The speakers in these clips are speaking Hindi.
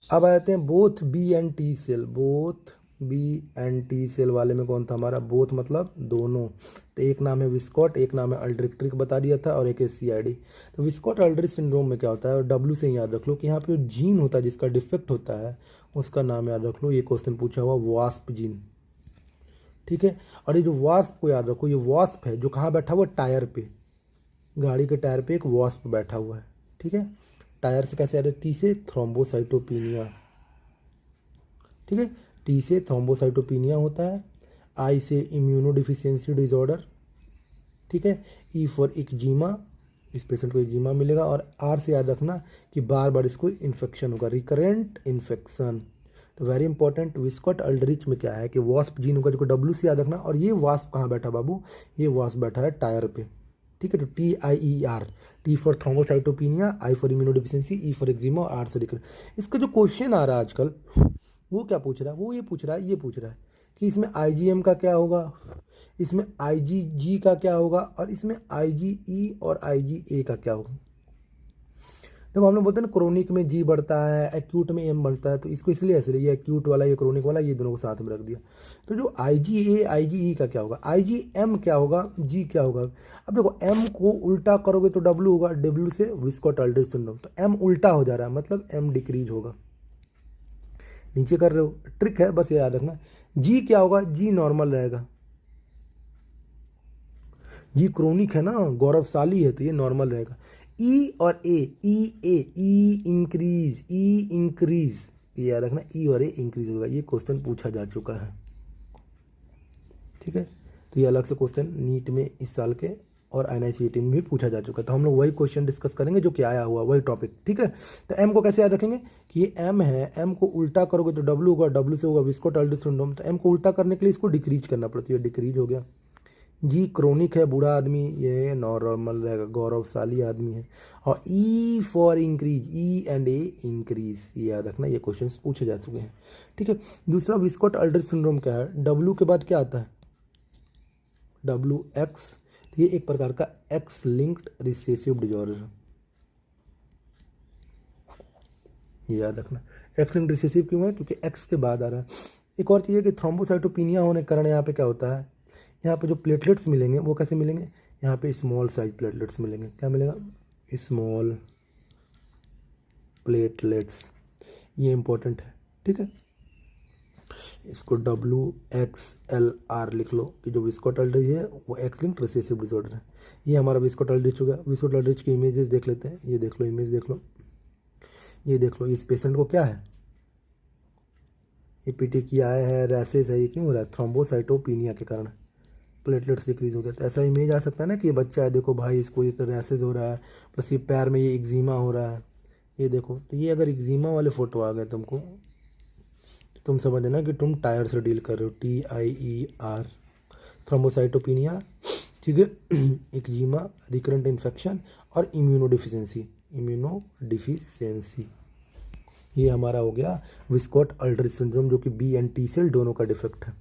अब आते हैं both B and T cell. Both B and T cell वाले में कौन था हमारा? बोथ मतलब दोनों। तो एक नाम है विस्कॉट, एक नाम है अल्ड्रिक बता दिया था, और एक है सीआईडी। तो विस्कॉट अल्ड्रिक सिंड्रोम में क्या होता है, और डब्ल्यू से याद रख लो कि यहाँ पे जो जीन होता है जिसका डिफेक्ट होता है उसका नाम याद रख लो। ये क्वेश्चन पूछा हुआ वास्प जीन, ठीक है। और ये जो वास्प को याद रखो, ये वास्प है जो कहाँ बैठा हुआ? टायर पे, गाड़ी के टायर पे एक वास्प बैठा हुआ है, ठीक है। टायर से कैसे याद है? टी से थ्रोम्बोसाइटोपिनिया, ठीक है। टी से थ्रोम्बोसाइटोपिनिया होता है। आई से इम्यूनोडिफिशियंसी डिसऑर्डर, ठीक है। ई फॉर इक्जीमा, इस पेशेंट को इक्जीमा मिलेगा। और आर से याद रखना कि बार बार इसको इन्फेक्शन होगा, रिकरेंट इन्फेक्शन। तो वेरी इंपॉर्टेंट, विस्कॉट अल्ड्रिच में क्या है कि वास्प जीन होगा, जिसको डब्ल्यू से याद रखना। और ये वास्प कहाँ बैठा बाबू? ये वास्प बैठा है टायर पे, ठीक है। तो T I E R, T for thrombocytopenia, I for immunodeficiency, E for eczema, R से रिकरेंट। इसका जो क्वेश्चन आ रहा है आजकल वो क्या पूछ रहा है? वो ये पूछ रहा है, ये पूछ रहा है कि इसमें आईजीएम का क्या होगा, इसमें आईजीजी का क्या होगा, और इसमें आईजीई और आईजीए का क्या होगा। देखो हम लोग बोलते हैं ना क्रोनिक में जी बढ़ता है, एक्यूट में एम बढ़ता है, तो इसको इसलिए ऐसे ये एक्यूट वाला ये क्रोनिक वाला ये दोनों को साथ में रख दिया। तो जो आईजीए आईजीई का क्या होगा, आईजीएम क्या होगा, जी क्या होगा। अब देखो एम को उल्टा करोगे तो डब्ल्यू होगा, डब्ल्यू से विस्कॉट अल्ड्रिच सिंड्रोम, तो एम उल्टा हो जा रहा है मतलब एम डिक्रीज होगा। नीचे कर रहे हो, ट्रिक है बस ये याद रखना। जी क्या होगा? जी नॉर्मल रहेगा। जी क्रोनिक है ना, गौरवशाली है, तो ये नॉर्मल रहेगा। ई और ए इंक्रीज, ई इंक्रीज, ये याद रखना, ई और ए इंक्रीज होगा। ये क्वेश्चन पूछा जा चुका है, ठीक है। तो ये अलग से क्वेश्चन नीट में इस साल के और एनआईसीटी में भी पूछा जा चुका है। तो हम लोग वही क्वेश्चन डिस्कस करेंगे जो कि आया हुआ वही टॉपिक, ठीक है। तो एम को कैसे याद रखेंगे कि ये एम है, एम को उल्टा करोगे तो डब्ल्यू होगा, डब्ल्यू से होगा विस्कॉट अल्ड्रिच सिंड्रोम। तो एम को उल्टा करने के लिए इसको डिक्रीज करना पड़ता है, डिक्रीज हो गया। जी क्रोनिक है, बूढ़ा आदमी, ये नॉर्मल रहेगा, गौरवशाली आदमी है। और E for increase, E and A increase, ये याद रखना, ये क्वेश्चंस पूछे जा चुके हैं, ठीक है। दूसरा विस्कॉट अल्ड्रिच सिंड्रोम क्या है? डब्ल्यू के बाद क्या आता है? W x. ये एक प्रकार का एक्स लिंक्ड रिसेसिव डिजॉर्डर है, ये याद रखना। एक्स लिंक्ड रिसेसिव क्यों है? क्योंकि एक्स के बाद आ रहा है। एक और चीज़ है कि थ्रोम्बोसाइटोपिनिया होने के कारण यहाँ पे क्या होता है, यहाँ पे जो प्लेटलेट्स मिलेंगे वो कैसे मिलेंगे? यहाँ पे स्मॉल साइज प्लेटलेट्स मिलेंगे। क्या मिलेगा? स्मॉल प्लेटलेट्स, ये इंपॉर्टेंट है, ठीक है। इसको डब्ल्यू एक्स एल आर लिख लो कि जो विस्कॉट अल्ड्रिच है वो एक्स लिंक्ड रिसेसिव डिसऑर्डर है। ये हमारा विस्कॉट अल्ड्रिच हो गया। विस्कॉट अल्ड्रिच की इमेजेस देख लेते हैं। ये देख लो, इमेज देख लो, ये देख लो। इस पेशेंट को क्या है? ये पीटी किया है, रैसेस है, ये क्यों हो रहा है? थ्रोम्बोसाइटोपिनिया के कारण प्लेटलेट्स डिक्रीज हो गए। तो ऐसा इमेज आ सकता है ना कि ये बच्चा है, देखो भाई इसको ये तो रैसेज हो रहा है, प्लस ये पैर में ये एक्जिमा हो रहा है, ये देखो। तो ये अगर एक्जिमा वाले फोटो आ गए तुमको, तो तुम समझना कि तुम टायर से डील कर रहे हो, TIER, थ्रोम्बोसाइटोपिनिया, ठीक है। एक्जिमा, रिकरेंट इन्फेक्शन और इम्यूनोडिफिशियंसी, इम्यूनोडिफिशियंसी, ये हमारा हो गया विस्कॉट अल्ड्रिच सिंड्रोम, जो कि बी एंड टी सेल दोनों का डिफेक्ट है।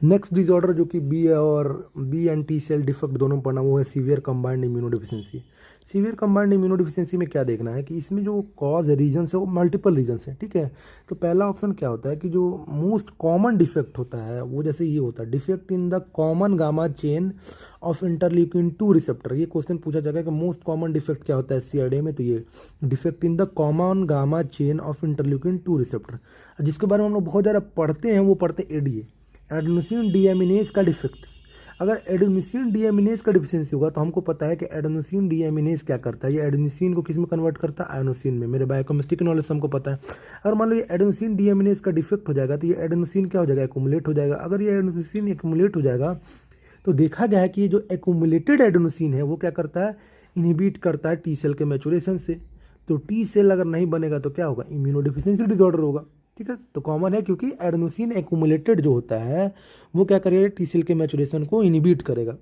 नेक्स्ट डिसऑर्डर जो कि B and T cell defect दोनों में पढ़ना, वो है severe combined immunodeficiency. Severe combined immunodeficiency में क्या देखना है कि इसमें जो कॉज है, रीजन्स है, वो मल्टीपल रीजन्स है, ठीक है। तो पहला ऑप्शन क्या होता है कि जो मोस्ट कॉमन डिफेक्ट होता है वो जैसे ये होता है, defect in the common gamma chain of interleukin 2 receptor. ये क्वेश्चन पूछा जाएगा कि मोस्ट कॉमन डिफेक्ट क्या होता है CRDA में, तो ये defect in the common gamma chain of interleukin 2 receptor. जिसके बारे में हम लोग बहुत ज़्यादा पढ़ते हैं वो पढ़ते ADA, एडेनोसिन डीएमिनेज का डिफेक्ट। अगर एडेनोसिन डीएमिनेज का डिफिशियंसी होगा तो हमको पता है कि एडेनोसिन डीएमिनेज क्या करता है, ये एडेनोसिन को किस में कन्वर्ट करता है? आयनोसिन में। मेरे बायोकेमिस्ट्री के नॉलेज से हमको पता है। अगर मान लो ये एडेनोसिन डीएमिनेज का डिफेक्ट हो जाएगा तो ये एडेनोसिन क्या हो जाएगा? एक्युमुलेट हो जाएगा। अगर ये एडेनोसिन एक्युमुलेट हो जाएगा तो देखा गया है कि ये जो एक्युमुलेटेड एडेनोसिन है वो क्या करता है? इनहिबिट करता है टी सेल के मैचुरेशन से। तो टी सेल अगर नहीं बनेगा तो क्या होगा? इम्यूनोडिफिशियंसी डिसऑर्डर होगा, ठीक है। तो कॉमन है क्योंकि एडेनोसिन एक्युमुलेटेड जो होता है वो क्या करेगा? टी सेल के मैचुरेशन को इनहिबिट करेगा।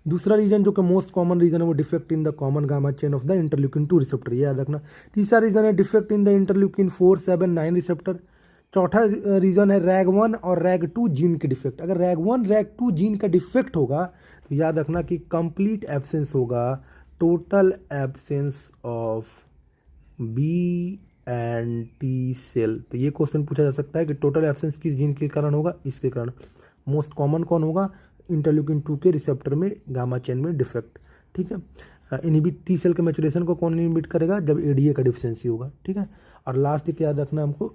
दूसरा रीजन जो कि मोस्ट कॉमन रीजन है वो defect in the common gamma chain of the interleukin 2 receptor, ये याद रखना। तीसरा रीजन है defect in the interleukin 4, 7, 9 receptor. चौथा रीजन है RAG1 और RAG2 जीन के डिफेक्ट। अगर RAG1 RAG2 जीन का डिफेक्ट होगा तो याद रखना कि कंप्लीट एब्सेंस होगा, total absence of anti cell. तो ये क्वेश्चन पूछा जा सकता है कि टोटल एब्सेंस किस जीन के कारण होगा, इसके कारण। मोस्ट कॉमन कौन होगा, इंटरल्यूकिन 2 के रिसेप्टर में गामा चेन में डिफेक्ट, ठीक है। इनहिबिट टी सेल के मैचुरेशन को कौन इनहिबिट करेगा, जब एडीए का डिफिशियंसी होगा, ठीक है। और लास्ट क्या याद रखना हमको,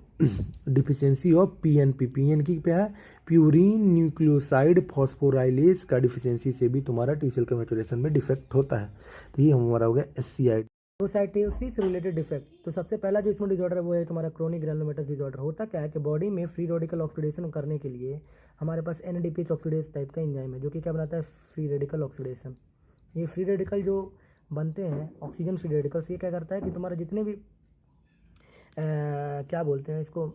डिफिशियंसी ऑफ पीएनपी। पीएनपी क्या है, प्यूरिन न्यूक्लियोसाइड फॉस्फोराइलेज का डिफिशियंसी से भी तुम्हारा टी सेल के मैचुरेशन में डिफेक्ट होता है। तो ये हमारा हो गया SCI, साइटोसिस रिलेटेड डिफेक्ट। तो सबसे पहला जो इसमें डिसऑर्डर है वो है तुम्हारा क्रोनिक ग्रैनुलोमेटस डिसऑर्डर। होता क्या है कि बॉडी में फ्री रेडिकल ऑक्सीडेशन करने के लिए हमारे पास NADPH ऑक्सीडेज टाइप का एंजाइम है, जो कि क्या बनाता है, फ्री रेडिकल ऑक्सीडेशन। ये फ्री रेडिकल जो बनते हैं ऑक्सीजन फ्री रेडिकल्स, ये क्या करता है कि तुम्हारे जितने भी क्या बोलते हैं इसको,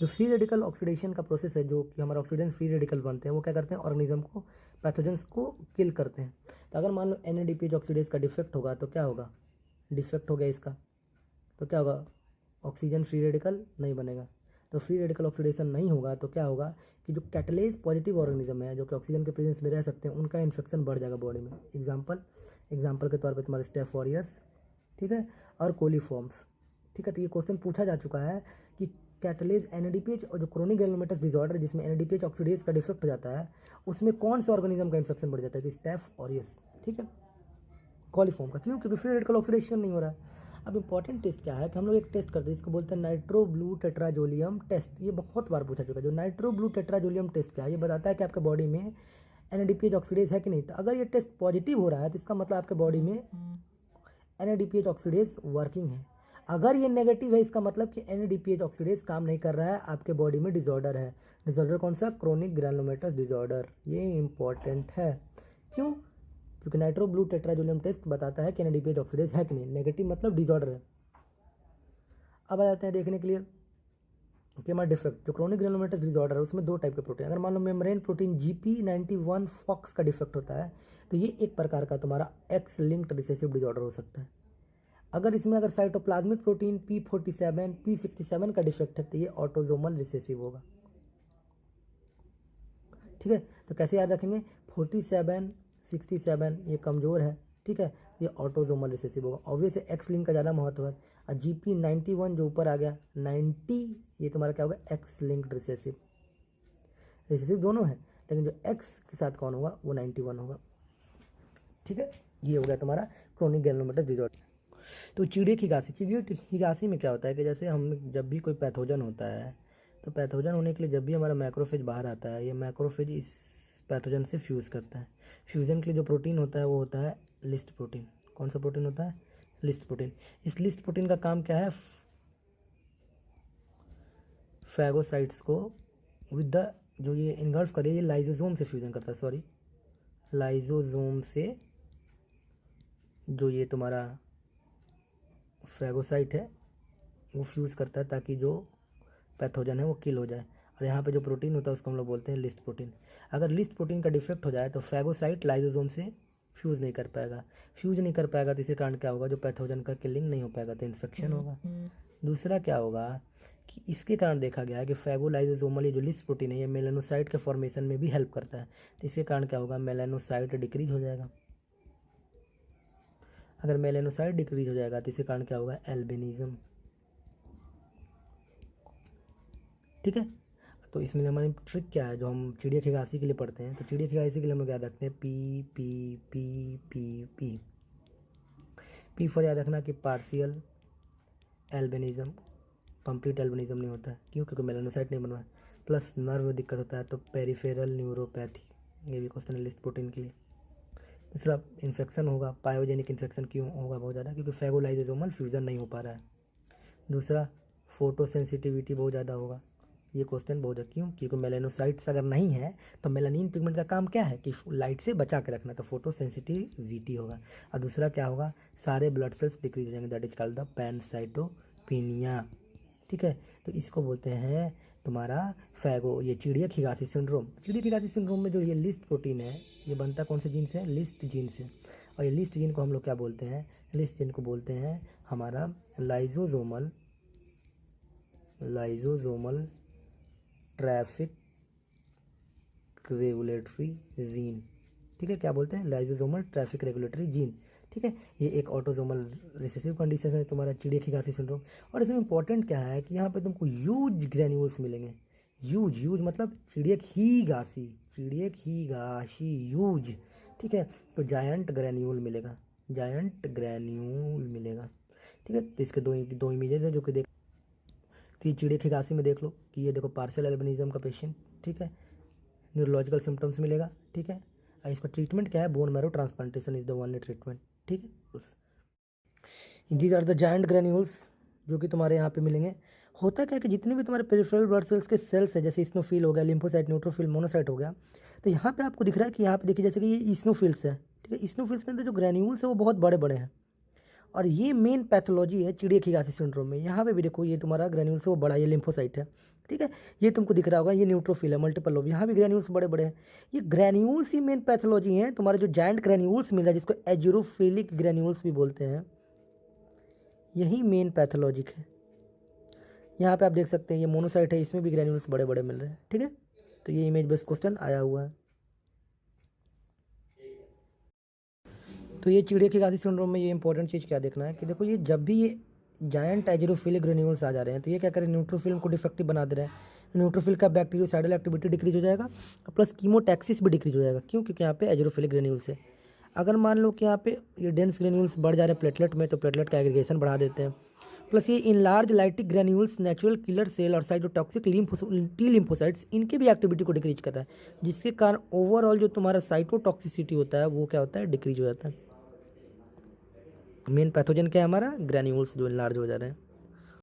जो फ्री रेडिकल ऑक्सीडेशन का प्रोसेस है, जो कि हमारा ऑक्सीजन फ्री रेडिकल बनते हैं, वो क्या करते हैं, ऑर्गेनिज्म को, पैथोजेंस को किल करते हैं। तो अगर मान लो NADPH ऑक्सीडेज का डिफेक्ट होगा तो क्या होगा, डिफेक्ट हो गया इसका, तो क्या होगा, ऑक्सीजन फ्री रेडिकल नहीं बनेगा। तो फ्री रेडिकल ऑक्सीडेशन नहीं होगा तो क्या होगा कि जो कैटलेज पॉजिटिव ऑर्गेनिज्म है, जो कि ऑक्सीजन के प्रेजेंस में रह सकते हैं, उनका इन्फेक्शन बढ़ जाएगा बॉडी में। एग्जाम्पल के तौर पे तुम्हारे स्टेफ ऑरियस, ठीक है, और कोलीफॉर्म्स, ठीक है। तो ये क्वेश्चन पूछा जा चुका है कि कैटलेज NADPH और जो क्रोनिक ग्रैनुलोमेटस डिसऑर्डर जिसमें NADPH ऑक्सीडेज का डिफेक्ट हो जाता है, उसमें कौन से ऑर्गेनिज्म का इन्फेक्शन बढ़ जाता है, तो स्टेफ ऑरियस, ठीक है, कॉलीफॉर्म का। क्यों, क्योंकि फ्री रेडिकल ऑक्सीडेशन नहीं हो रहा है। अब इंपॉर्टेंट टेस्ट क्या है कि हम लोग एक टेस्ट करते हैं, इसको बोलते हैं नाइट्रो ब्लू टेट्राजोलियम टेस्ट। ये बहुत बार पूछा चुका है। जो नाइट्रो ब्लू टेट्राजोलियम टेस्ट क्या है, ये बताता है कि आपके बॉडी में NADPH ऑक्सीडेज है कि नहीं। तो अगर ये टेस्ट पॉजिटिव हो रहा है तो इसका मतलब आपके बॉडी में NADPH ऑक्सीडेज वर्किंग है। अगर ये नेगेटिव है, इसका मतलब कि NADPH ऑक्सीडेज काम नहीं कर रहा है, आपके बॉडी में डिसऑर्डर है। डिसऑर्डर कौन सा, क्रोनिक ग्रैनुलोमेटस डिसऑर्डर। ये इंपॉर्टेंट है। क्यों, क्योंकि नाइट्रो ब्लू टेट्राजोलियम टेस्ट बताता है कि NADPH ऑक्सीडेज है कि नहीं। नेगेटिव मतलब डिसऑर्डर है। अब आ जाते हैं देखने के लिए कि हमारा डिफेक्ट, जो क्रोनिक ग्रैनुलोमेटस डिसऑर्डर है उसमें दो टाइप के प्रोटीन। अगर मान लो मेम्ब्रेन प्रोटीन GP91 फॉक्स का डिफेक्ट होता है तो ये एक प्रकार का तुम्हारा X लिंक्ड रिसेसिव डिसऑर्डर हो सकता है। अगर साइटोप्लाज्मिक प्रोटीन P47 P67 का डिफेक्ट है तो ये ऑटोजोमल रिसेसिव होगा, ठीक है। तो कैसे याद रखेंगे, 47 67 ये कमज़ोर है, ठीक है, ये ऑटोजोमल रिसेसिव होगा। ऑब्वियस है एक्स लिंक का ज़्यादा महत्व है। और GP91 जो ऊपर आ गया 90, ये तुम्हारा क्या होगा, एक्स लिंक्ड रिसेसिव। रिसेसिव दोनों है, लेकिन जो एक्स के साथ कौन होगा वो 91 होगा, ठीक है। ये हो गया तुम्हारा क्रोनिक ग्रैनुलोमेटस डिसऑर्डर। तो चिड़िया खिगासी में क्या होता है कि जैसे हम जब भी कोई पैथोजन होता है, तो पैथोजन होने के लिए जब भी हमारा मैक्रोफेज बाहर आता है, ये मैक्रोफेज इस पैथोजन से फ्यूज़ करता है। फ्यूज़न के लिए जो प्रोटीन होता है वो होता है लिस्ट प्रोटीन। कौन सा प्रोटीन होता है, लिस्ट प्रोटीन। इस लिस्ट प्रोटीन का काम क्या है, फैगोसाइट्स को विद द, जो ये इन्गल्फ करे, ये लाइजोसोम से फ्यूज़न करता है, सॉरी, लाइजोसोम से जो ये तुम्हारा फैगोसाइट है वो फ्यूज़ करता है ताकि जो पैथोजन है वो किल हो जाए। और यहाँ पे जो प्रोटीन होता है उसको हम लोग बोलते हैं लिस्ट प्रोटीन। अगर लिस्ट प्रोटीन का डिफेक्ट हो जाए तो फैगोसाइट लाइजोसोम से फ्यूज़ नहीं कर पाएगा, तो इसी कारण क्या होगा, जो पैथोजन का किलिंग नहीं हो पाएगा तो इन्फेक्शन होगा। दूसरा क्या होगा कि इसके कारण देखा गया है कि फैगोलाइजोसोमल ये जो लिस्ट प्रोटीन है ये मेलानोसाइट के फॉर्मेशन में भी हेल्प करता है। तो इसके कारण क्या होगा, मेलानोसाइट डिक्रीज हो जाएगा। अगर मेलानोसाइट डिक्रीज हो जाएगा तो इसके कारण क्या होगा, एल्बिनिज्म, ठीक है। तो इसमें हमारी ट्रिक क्या है, जो हम चिड़िया खिगासी के लिए पढ़ते हैं, तो चिड़िया खिगासी के लिए हम लोग याद रखते हैं पी फॉर याद रखना कि पार्शियल एल्बिनिज्म, कंप्लीट एल्बिनिज्म नहीं होता है। क्यों, क्योंकि मेलानोसाइट नहीं बनवा है। प्लस नर्व दिक्कत होता है तो पेरिफेरल न्यूरोपैथी, ये भी क्वेश्चन है लिस्ट प्रोटीन के लिए। दूसरा इन्फेक्शन होगा, पायोजेनिक इन्फेक्शन क्यों होगा बहुत ज़्यादा, क्योंकि फैगोलाइजोसोमल फ्यूजन नहीं हो पा रहा है। दूसरा फोटो सेंसिटिविटी बहुत ज़्यादा होगा, ये क्वेश्चन बहुत है। क्यों, क्योंकि मेलानोसाइट्स अगर नहीं है तो मेलानिन पिगमेंट का काम क्या है कि लाइट से बचा के रखना, तो फोटो सेंसिटिविटी होगा। और दूसरा क्या होगा, सारे ब्लड सेल्स डिक्रीज हो जाएंगे, that is called the pancytopenia, ठीक है। तो इसको बोलते हैं तुम्हारा ये चिड़िया खिगासी सिंड्रोम। चिड़िया खिगासी सिंड्रोम में जो ये लिस्ट प्रोटीन है ये बनता कौन से जीन से, लिस्ट जीन से। और ये लिस्ट जीन को हम लोग क्या बोलते हैं, लिस्ट जीन को बोलते हैं हमारा लाइजोसोमल ट्रैफिक रेगुलेटरी जीन, ठीक है। क्या बोलते हैं, लाइजोसोमल ट्रैफिक रेगुलेटरी जीन, ठीक है। ये एक ऑटोसोमल रिसेसिव कंडीशन है तुम्हारा चिड़िया-खिगासी सिंड्रोम। और इसमें इंपॉर्टेंट क्या है कि यहाँ पे तुमको ह्यूज ग्रैन्यूल्स मिलेंगे। ह्यूज मतलब चिड़िया-खिगासी ह्यूज, ठीक है। तो जायंट ग्रैन्यूल मिलेगा, ठीक है। तो इसके दो इमेजेस है जो कि देख, तो ये चिड़िया-खिगासी में देख लो कि ये देखो पार्शियल एल्बिनिज्म का पेशेंट, ठीक है। न्यूरोलॉजिकल सिम्टम्स मिलेगा, ठीक है। और इसका ट्रीटमेंट क्या है, bone marrow transplantation is the only treatment, ठीक है। These are the giant granules जो कि तुम्हारे यहाँ पे मिलेंगे। होता क्या है कि जितने भी तुम्हारे पेरिफेरल ब्लड सेल्स के सेल्स है, जैसे इस्नोफिल हो गया, लिम्फोसाइट, न्यूट्रोफिल, मोनोसाइट हो गया, तो यहाँ पे आपको दिख रहा है कि यहाँ पे देखिए जैसे कि ये इस्नोफिल्स है, ठीक है। इस्नोफिल्स के अंदर जो ग्रैन्यूल्स है वो बहुत बड़े बड़े हैं, और ये मेन पैथोलॉजी है चिड़िया-खिगासी सिंड्रोम में। यहाँ पे भी देखो ये तुम्हारा ग्रैन्यूल्स है वो बड़ा, ये लिम्फोसाइट है, ठीक है। ये तुमको दिख रहा होगा, ये न्यूट्रोफिल है, मल्टीपल लोब, यहाँ भी ग्रैन्यूल्स बड़े बड़े हैं। ये ग्रैन्यूल्स ही मेन पैथोलॉजी हैं। तुम्हारे जो जायंट ग्रैन्यूल्स मिल रहा है, जिसको एजुरोफिलिक ग्रैन्यूल्स भी बोलते हैं, यही मेन पैथोलॉजिक है। यहाँ पे आप देख सकते हैं ये मोनोसाइट है, इसमें भी ग्रैन्यूल्स बड़े बड़े मिल रहे हैं, ठीक है। तो ये इमेज बेस्ड क्वेश्चन आया हुआ है। तो ये चिड़िया-खिगासी सिंड्रोम में ये इंपॉर्टेंट चीज़ क्या देखना है कि देखो ये जब भी ये जायंट एजुरोफिलिक ग्रैन्यूल्स आ जा रहे हैं तो ये क्या करें, न्यूट्रोफिल को डिफेक्टिव बना दे रहे हैं। न्यूट्रोफिल का बैक्टीरियोसाइडल एक्टिविटी डिक्रीज हो जाएगा, प्लस कीमोटैक्सिस भी डिक्रीज हो जाएगा। क्यों? क्योंकि यहाँ पे एजुरोफिलिक ग्रैन्यूल्स है। अगर मान लो कि यहाँ पे ये डेंस ग्रैन्यूल्स बढ़ जा रहे हैं प्लेटलेट में, तो प्लेटलेट का एग्रीगेशन बढ़ा देते हैं। प्लस ये enlarge lytic granules natural killer cell और साइटोटॉक्सिक टी लिम्फोसाइट्स, इनकी भी एक्टिविटी को डिक्रीज कर रहा है, जिसके कारण ओवरऑल जो तुम्हारा साइटोटॉक्सिसिटी होता है वो क्या होता है, डिक्रीज हो जाता है। मेन पैथोजन क्या है हमारा, ग्रैन्यूल्स जो इनलार्ज हो जा रहे हैं।